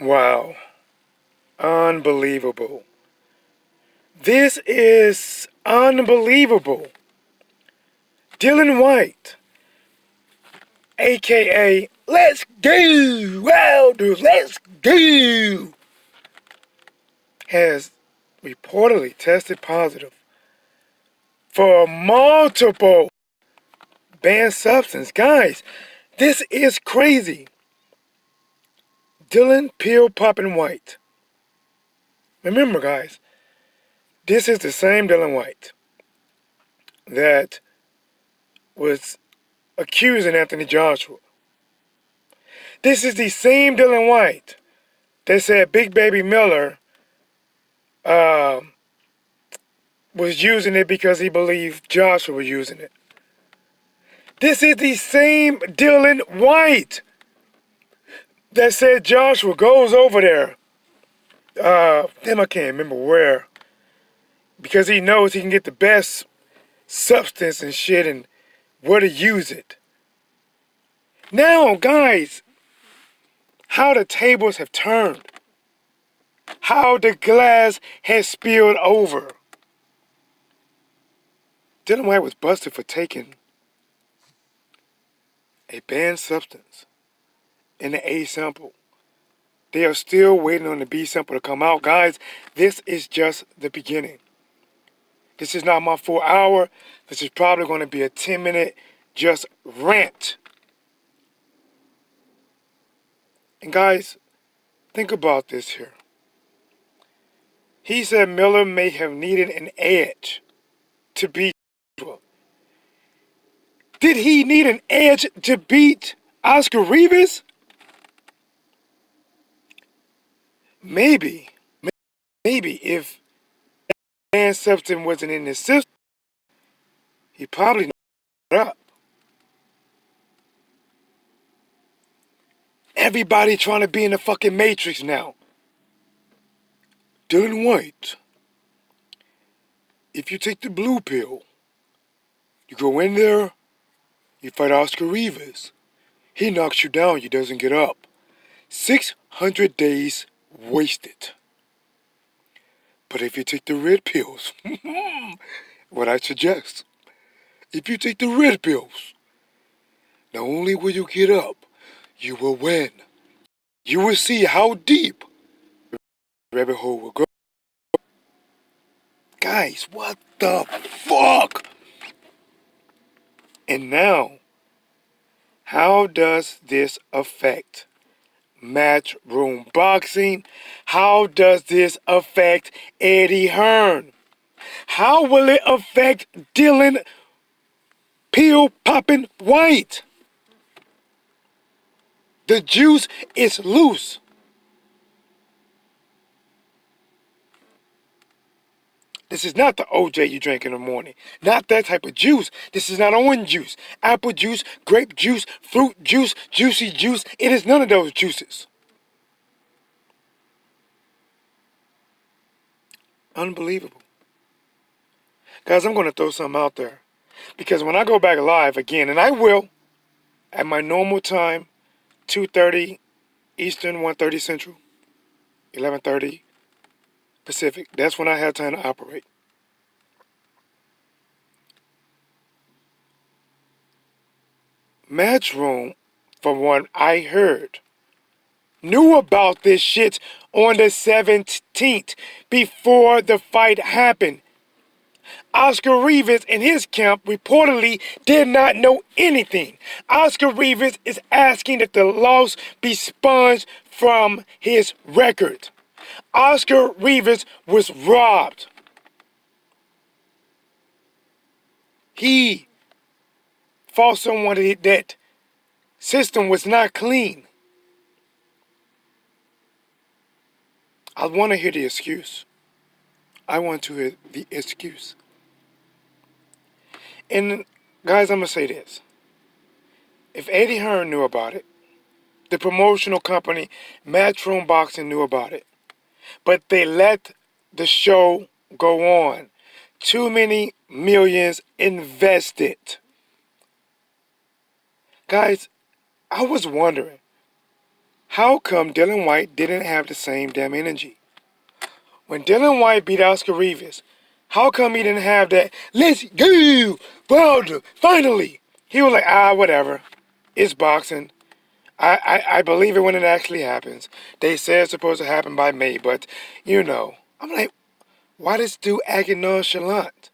Wow. Unbelievable. This is unbelievable. Dylan Whyte, aka Let's Go, Wilder, Let's Go, has reportedly tested positive for multiple banned substances. Guys, this is crazy. Dylan Pill Poppin' Whyte. Remember, guys, this is the same Dylan Whyte that was accusing Anthony Joshua. This is the same Dylan Whyte that said Big Baby Miller was using it because he believed Joshua was using it. This is the same Dylan Whyte that said Joshua goes over there. Damn, I can't remember where. Because he knows he can get the best substance and shit and where to use it. Now, guys, how the tables have turned. How the glass has spilled over. Dylan Whyte was busted for taking a banned substance in the A sample. They are still waiting on the B sample to come out. Guys, this is just the beginning. This is not my full hour. This is probably going to be a 10-minute just rant. And guys, think about this here. He said Miller may have needed an edge to beat Joshua. Did he need an edge to beat Oscar Rivas? Maybe if banned substance wasn't in his system, he probably knocked it up. Everybody trying to be in the fucking Matrix now. Dylan Whyte, if you take the blue pill, you go in there, you fight Oscar Rivas. He knocks you down, he doesn't get up. 600 days wasted. But if you take the red pills, what I suggest, if you take the red pills, not only will you get up, you will win. You will see how deep the rabbit hole will go. Guys, what the fuck? And now, how does this affect Matchroom Boxing? How does this affect Eddie Hearn? How will it affect Dylan Pill Poppin' Whyte? The juice is loose. This is not the OJ you drink in the morning. Not that type of juice. This is not orange juice, apple juice, grape juice, fruit juice, juicy juice. It is none of those juices. Unbelievable. Guys, I'm going to throw something out there. Because when I go back live again, and I will, at my normal time, 2:30 Eastern, 1:30 Central, 11:30 Pacific. That's when I have time to operate. Matchroom, from what I heard, knew about this shit on the 17th before the fight happened. Oscar Rivas and his camp reportedly did not know anything. Oscar Rivas is asking that the loss be sponged from his record. Oscar Rivas was robbed. He fought someone that system was not clean. I want to hear the excuse. I want to hear the excuse. And guys, I'm going to say this. If Eddie Hearn knew about it, the promotional company Matchroom Boxing knew about it, but they let the show go on. Too many millions invested. Guys, I was wondering, How come Dillian Whyte didn't have the same damn energy? When Dillian Whyte beat Oscar Rivas, how come he didn't have that, let's go, Wilder, finally? He was like, whatever. It's boxing. I believe it when it actually happens. They say it's supposed to happen by May, but, you know. I'm like, why this dude acting nonchalant?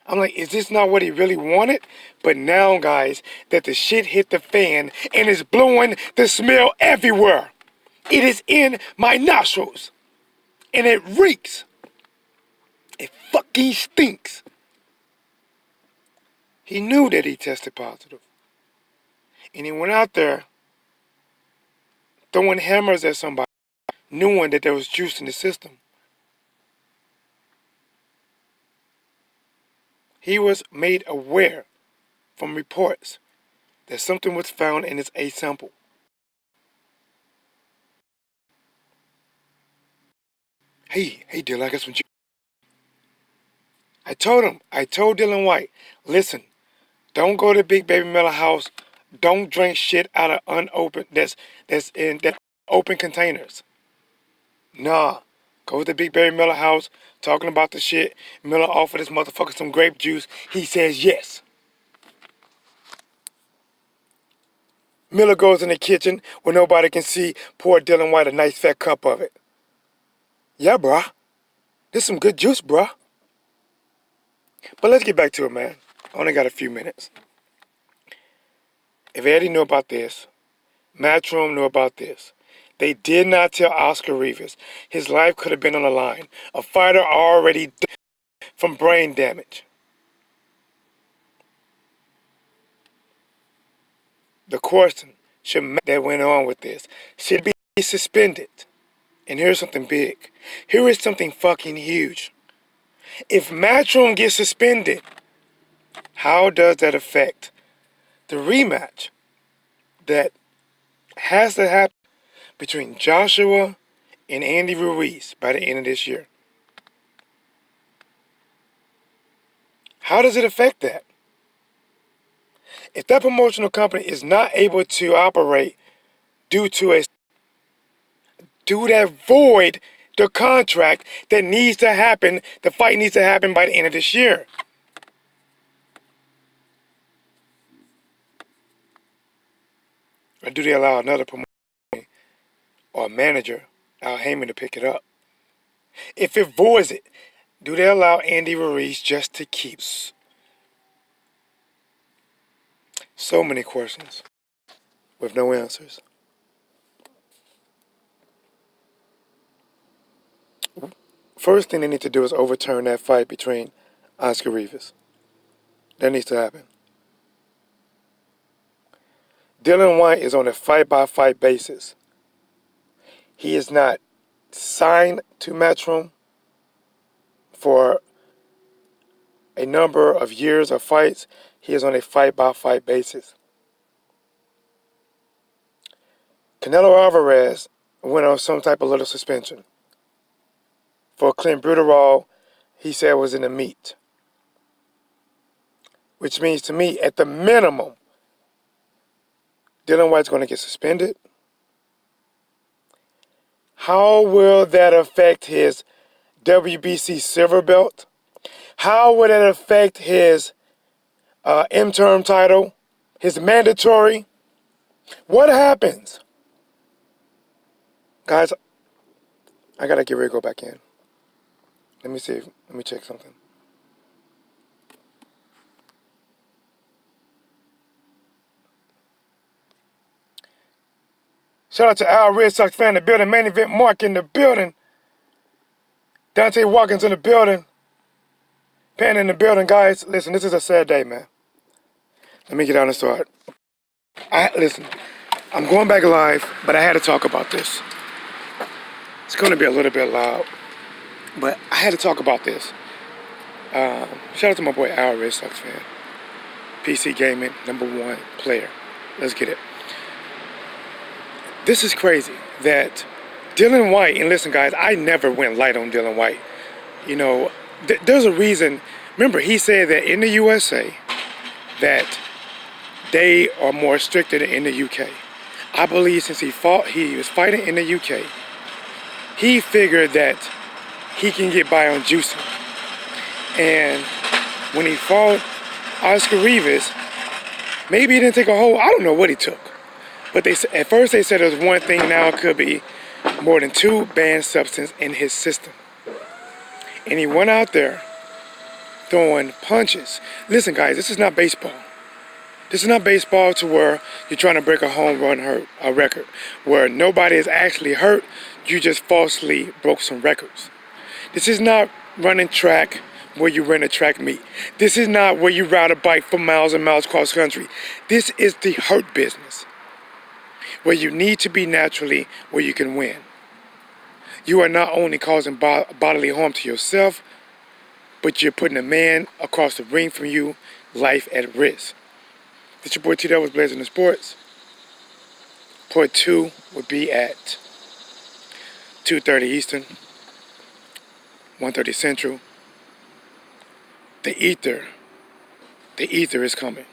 I'm like, is this not what he really wanted? But now, guys, that the shit hit the fan and is blowing the smell everywhere. It is in my nostrils. And it reeks. It fucking stinks. He knew that he tested positive. And he went out there throwing hammers at somebody, knowing that there was juice in the system. He was made aware from reports that something was found in his A sample. Hey Dylan, I got some juice. I told Dillian Whyte, listen, don't go to Big Baby Miller house. Don't drink shit out of unopened, that's in that open containers. Nah, go to Big Baby Miller house, talking about the shit. Miller offered this motherfucker some grape juice. He says yes. Miller goes in the kitchen where nobody can see, pour Dillian Whyte a nice fat cup of it. Yeah, bruh. This some good juice, bruh. But let's get back to it, man. I only got a few minutes. If Eddie knew about this, Matchroom knew about this. They did not tell Oscar Rivas. His life could have been on the line. A fighter already dead from brain damage. The question that went on with this should be suspended. And here's something big. Here is something fucking huge. If Matchroom gets suspended, how does that affect the rematch that has to happen between Joshua and Andy Ruiz by the end of this year? How does it affect that? If that promotional company is not able to operate due that void the contract that needs to happen, the fight needs to happen by the end of this year. Or do they allow another promoter or manager, Al Heyman, to pick it up? If it voids it, do they allow Andy Ruiz just to keep? So many questions with no answers. First thing they need to do is overturn that fight between Oscar Rivas. That needs to happen. Dillian Whyte is on a fight-by-fight basis. He is not signed to Matchroom for a number of years of fights. He is on a fight-by-fight basis. Canelo Alvarez went on some type of little suspension for clenbuterol he said was in the meat. Which means to me, at the minimum, Dillian Whyte's going to get suspended. How will that affect his WBC silver belt? How will that affect his interim title, his mandatory? What happens? Guys, I got to get ready to go back in. Let me check something. Shout out to Al Red Sox fan in the building. Main event Mark in the building. Dante Watkins in the building. Pan in the building, guys. Listen, this is a sad day, man. Let me get on and start. Listen, I'm going back live, but I had to talk about this. It's going to be a little bit loud, but I had to talk about this. Shout out to my boy Al Red Sox fan. PC Gaming, #1 player. Let's get it. This is crazy that Dillian Whyte, and listen guys, I never went light on Dillian Whyte. You know, there's a reason. Remember, he said that in the USA that they are more stricter than in the UK. I believe since he was fighting in the UK, he figured that he can get by on juicing. And when he fought Oscar Rivas, maybe he didn't take a whole, I don't know what he took. But at first they said it was one thing, now it could be more than 2 banned substances in his system. And he went out there throwing punches. Listen guys, this is not baseball. This is not baseball to where you're trying to break a home run record, where nobody is actually hurt, you just falsely broke some records. This is not running track where you rent a track meet. This is not where you ride a bike for miles and miles cross country. This is the hurt business, where you need to be naturally where you can win. You are not only causing bodily harm to yourself, but you're putting a man across the ring from you, life at risk. This your boy T. That was Blazing the Sports. Part 2 would be at 2:30 Eastern, 1:30 Central. The ether is coming.